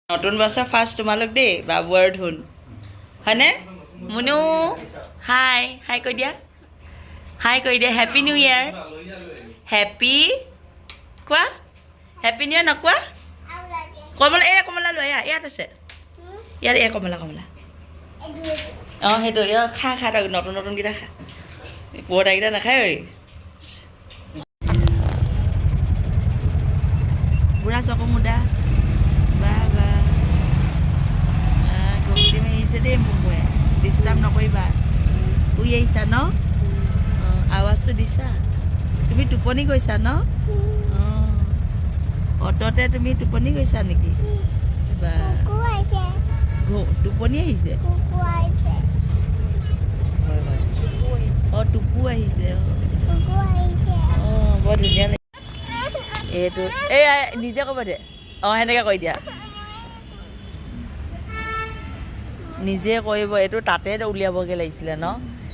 নতুন বছৰ ফাৰ্ষ্ট তোমালোক দেই বাবুৱাৰ ধুন হয়নে মুনু হাই হাই কৈ দিয়া হেপী নিউ ইয়াৰ হেপী কোৱা হেপী নিউ ইয়াৰ নকোৱা কমলা লৈ আহ ইয়াত আছে ইয়াত এই কমলা অঁ সেইটো খা নতুন নতুনকেইটা খা পুৰতাকেইটা নাখায় ঐ বুঢ়া চকমুদা দেই মোমোৱে ডিষ্টাৰ্ব নকৰিবা শুই আহিছা ন আৱাজটো দিছা তুমি টোপনি গৈছা ন অটতে তুমি টোপনি গৈছা নেকি বা টোপনি আহিছে অঁ টুকু আহিছে অঁ বৰ ধুনীয়া লাগে এইটো এই নিজে ক'ব দে অঁ সেনেকৈ কৈ দিয়া নিজে কৰিব এইটো তাতে উলিয়াবগৈ লাগিছিলে ন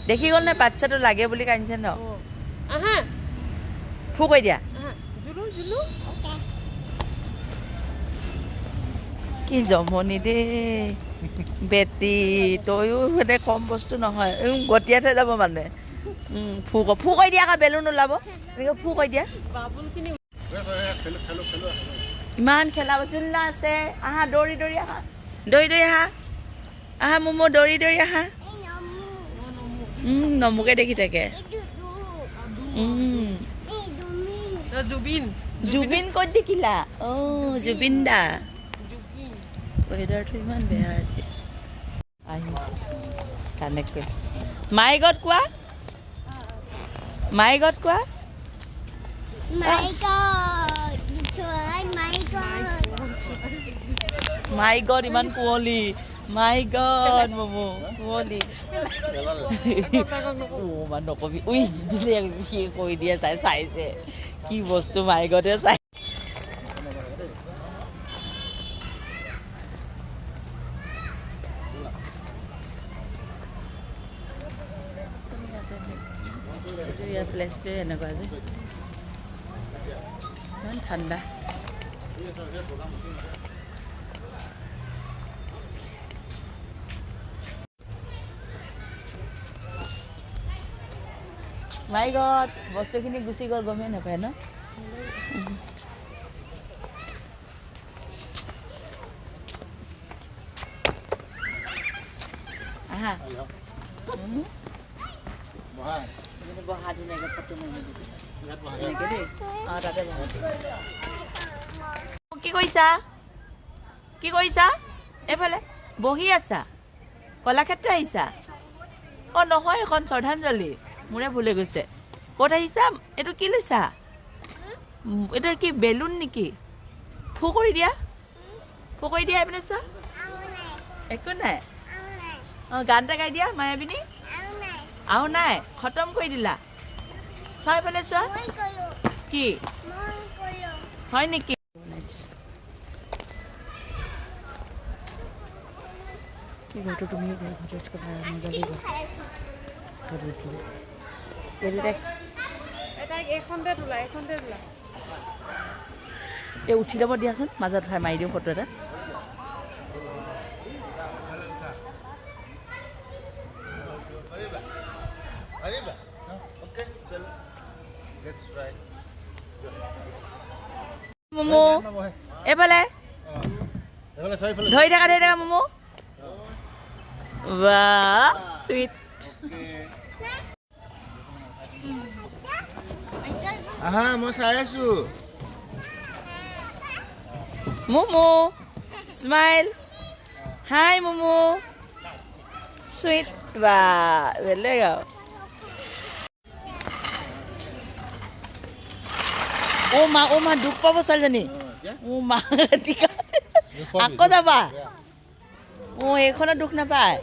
দেখি গ'ল নে বাচ্ছাটো লাগে বুলি কান্দিছে ন ফু কৈ দিয়া কি জমনি দেই বেটি তয়ো মানে কম বস্তু নহয় গতিয়াই থৈ যাব মানুহে ফু কৈ দিয়া আকৌ বেলুন ওলাব এনেকৈ ফু কৈ দিয়া ইমান খেলা জোলনা আছে আহা দৌৰি আহা দৌৰি আহা আহা মোমো দৌৰি আহা নমুকে দেখি থাকে জুবিন ক'ত দেখিলা অঁ জুবিন দা ৱেডাৰটো ইমান বেয়া আজি আহিছে কানেক্ট কৰি মাই গড কোৱা মাই গড ইমান কুঁৱলী মাই গড মমো কুঁৱলী মান নকবি উই দিলে সি কৈ দিয়ে তাই চাইছে কি বস্তু মাই গডে চাই ইয়াৰ প্লেচটোৱে এনেকুৱা যে ইমান ঠাণ্ডা মাই গড বস্তুখিনি গুচি গ'ল গমেই নাপায় ন আহা বহা ধুনীয়াকৈ ফটো মাৰি দিবি এনেকৈ দেই অঁ তাতে বহা কি কৰিছা এইফালে বহি আছা কলাক্ষেত্ৰ আহিছা অঁ নহয় এখন শ্ৰদ্ধাঞ্জলি মোৰে ভুলে গৈছে ক'ত আহিছা এইটো কি লৈছা এইটো কি বেলুন নেকি ফু কৰি দিয়া এইপিনে চোৱা একো নাই অঁ গান এটা গাই দিয়া মায়াবিনী আৰু নাই খতম কৰি দিলা চোৱা এইফালে চোৱা কি হয় নেকি ঘৰটো তুমি এই উঠি ল'ব দিয়াচোন মাজত উঠাই মাৰি দিওঁ ফটো এটা মোমো এইফালে ধৰি থাকা মোমো বাহ চুইট আহা মই চাই আছো মোমো স্মাইল হাই মোমো চুইট বাহ বেলেগ আৰু অ' মা দুখ পাব ছোৱালীজনী অ' মা আকৌ যাবা অঁ এইখনত দুখ নাপায়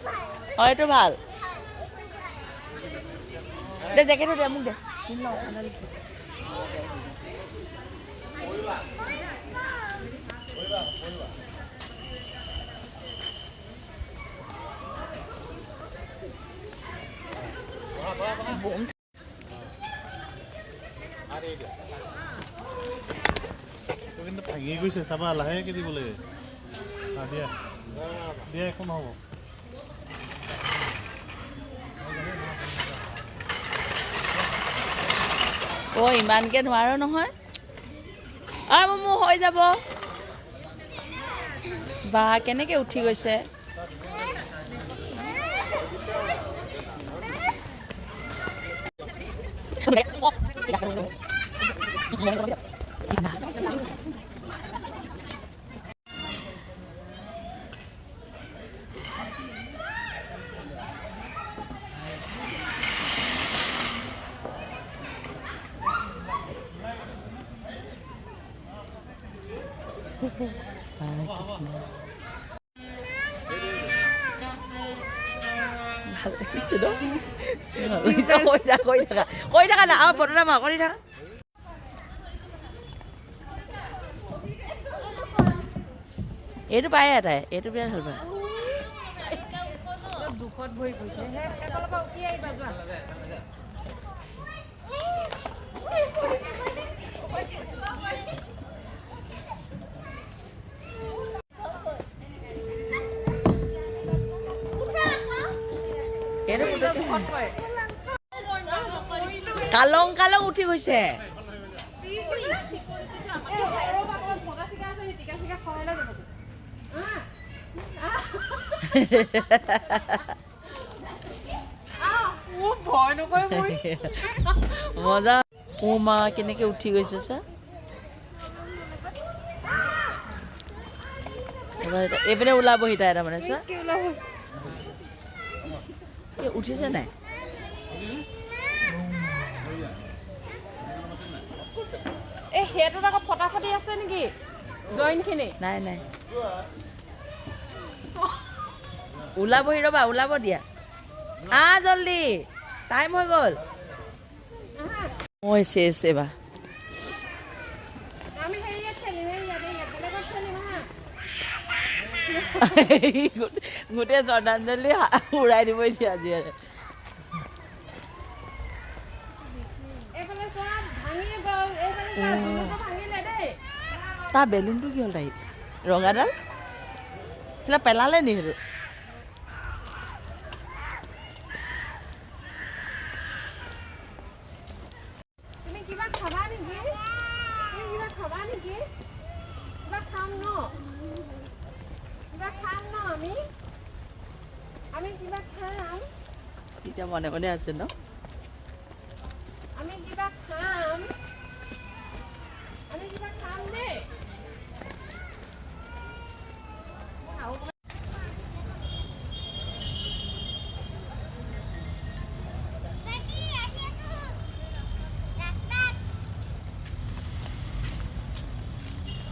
অঁ এইটো ভাল দে জেকেটটো দে মোক দে কিন্তু ভাঙি গৈছে চাবা লাহেকে দিব লাগে দিয়া দিয়া একো নহ'ব ইমানকৈ নোৱাৰো নহয় মোৰ হৈ যাব বা কেনেকৈ উঠি গৈছে ভাল লাগিছে ন কৈ থাকা না ফটো এটা কৰি থাকা এইটো পায় এটাই এইটো বিৰাট ভাল পায় জোখত ভৰি পৰিছে সেইফালৰ পৰা উঠি আহিবা যোৱা কালং কালং উঠি গৈছে মজা মা কেনেকে উঠি গৈছে চা এইপিনে ওলাবহি তাই তাৰমানে চোৱা উঠিছে নাই এই হেটোত আকৌ ফটাফটি আছে নেকি জইনখিনি নাই নাই ওলাবহি ৰ'বা ওলাব দিয়া জলদি টাইম হৈ গ'ল মই চেছ এবাৰ আমি হেৰিয়াত খেলিম ইয়াত বেলেগত খেলিম হা গোটেই শ্ৰদ্ধাঞ্জলি উৰাই দিব এতিয়া আজি এইফালে চোৱা ভাঙি গ'ল এইফালে ভাঙিলে দেই তাৰ বেলুনটো কি হ'ল তাই ৰঙাডাল সেইবিলাক পেলালে নি সেইটো তুমি কিবা খাবা নেকি কিবা খাম ন আমি কিবা খাম এতিয়া মনে মনে আছে ন আমি কিবা খাম দেই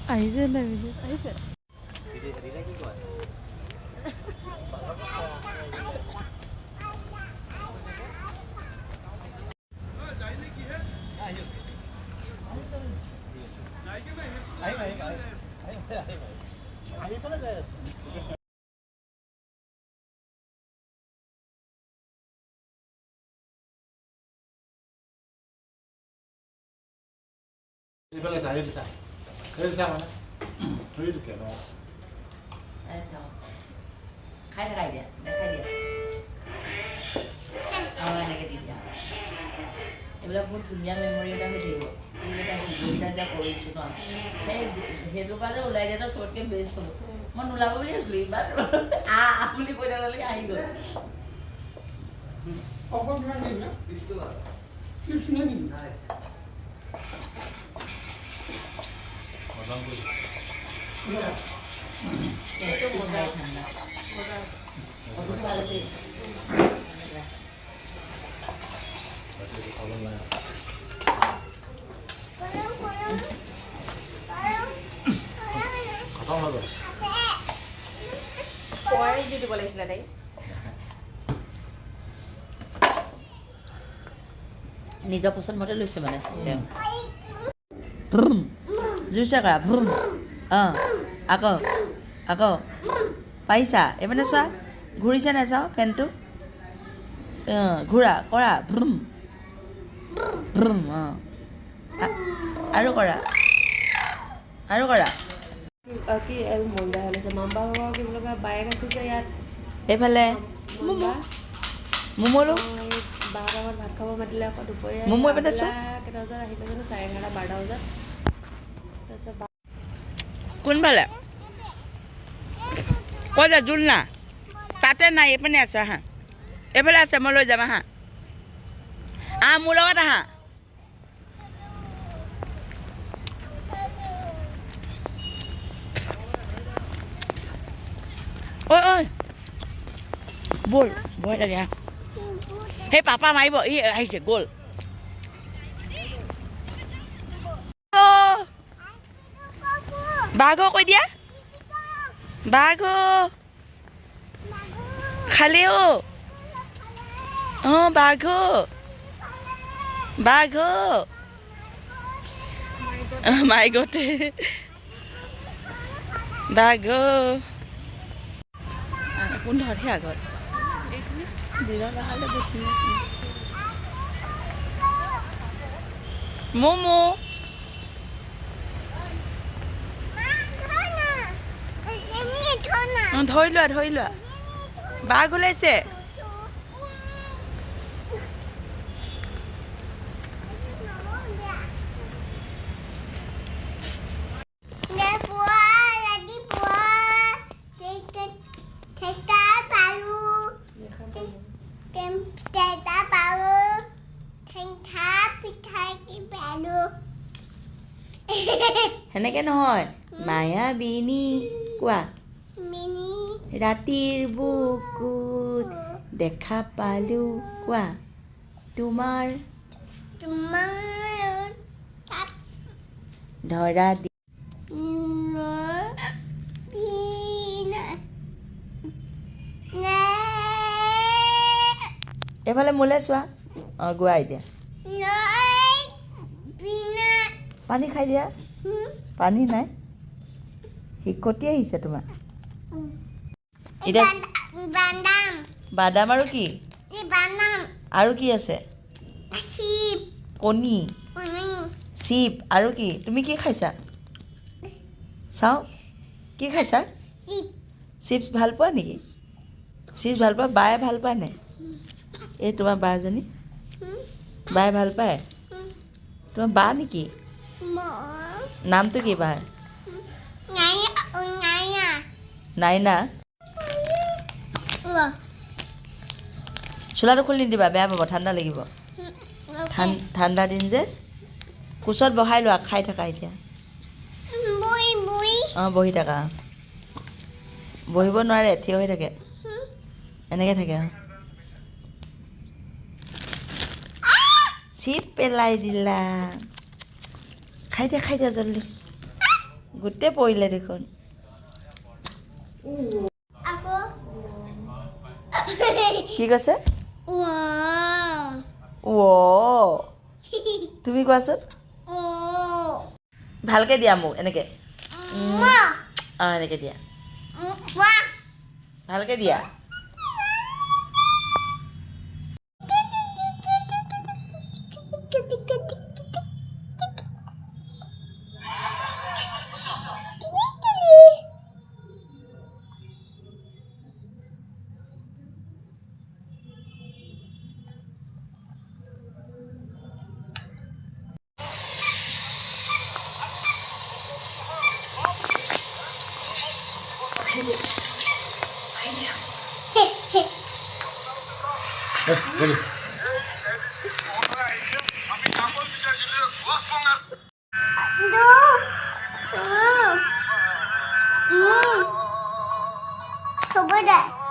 আহিছে নাই আহিছে 이번에 사유리사. 그래서 사면 저희도 깨노. খাই থাকাই দিয়া দেখাই দিয়া এনেকৈ দি দিয়া এইবিলাক বহুত ধুনীয়া মেমৰি এটা হৈ থাকিব এইকেইটা ভিডিঅ'কেইটা এতিয়া কৰিছোঁ ন সেইটো কাৰণে ওলাই দিয়াটো চবতকৈ বেষ্ট হ'ব মই নোলাব বুলি ভাবিছিলোঁ ইমান বুলি কৈ দিয়ালৈকে আহি গ'ল দি দিব লাগিছিলে তাই নিজৰ পচন্দ মতে লৈছে মানে জুইছে কৰা ভ্ৰুম আকৌ আকৌ পাৰিছা এইপিনে চোৱা ঘূৰিছে নাই চাওঁ ফেনটো ঘূৰা কৰা ভ্ৰুম ভ্ৰুম আৰু কৰা কি মন্দা হ'লে মাম্বা হোৱা কি বুলি কয় বাইক আছে যে ইয়াত এইফালে মাম্বা মমলো বাৰটা বজাত ভাত খাব মাতিলে আকৌ দুপৰীয়া মমো এইপিনে চোৱা। কেইটা বজাত আহিলে জানো 11:30 12টা বজাত তাৰপিছত কোনফালে কৈ যা জোল না তাতে নাই এইপিনে আছে আহা এইফালে আছে মই লৈ যাম আহা মোৰ লগত আহা ঐ ঐ বল ভয় লাগে সেই পাপা মাৰিব ই আহিছে গ'ল বাঘ কৈ দিয়া বাঘ খালে বাঘ বাঘ মাই গতে বাঘ কোন ধৰে আগত মমো ধৰি লোৱা বাঘ ওলাইছে সেনেকে নহয় মায়াবিনী কোৱা ৰাতিৰ বুকুত দেখা পালো কোৱা তোমাৰ ধৰা দি এইফালে মোলে চোৱা গোৱা এতিয়া পানী খাই দিয়া পানী নাই হিকটি আহিছে তোমাৰ এতিয়া বাদাম আৰু কি আছে কণী চিপ আৰু কি তুমি কি খাইছা চাওঁ কি খাইছা চিপছ ভাল পোৱা নেকি চিপছ ভাল পোৱা বায়ে ভাল পায় নাই এই তোমাৰ বাজনী বায়ে ভাল পায় তোমাৰ বা নেকি নামটো কি বাৰ নাইনা চোলাটো খুলি নিদিবা বেয়া পাব ঠাণ্ডা লাগিব ঠাণ্ডা দিন যে কোচত বহাই লোৱা খাই থাকা এতিয়া বহি থাকা বহিব নোৱাৰে থিয় হৈ থাকে এনেকৈ থাকে চিপ পেলাই দিলা খাই দিয়া জলদি গোটেই পৰিলে দেখোন কি কৈছে তুমি কোৱাচোন ভালকে দিয়া মোক এনেকে এনেকে দিয়া ভালকে দিয়া Coba dah.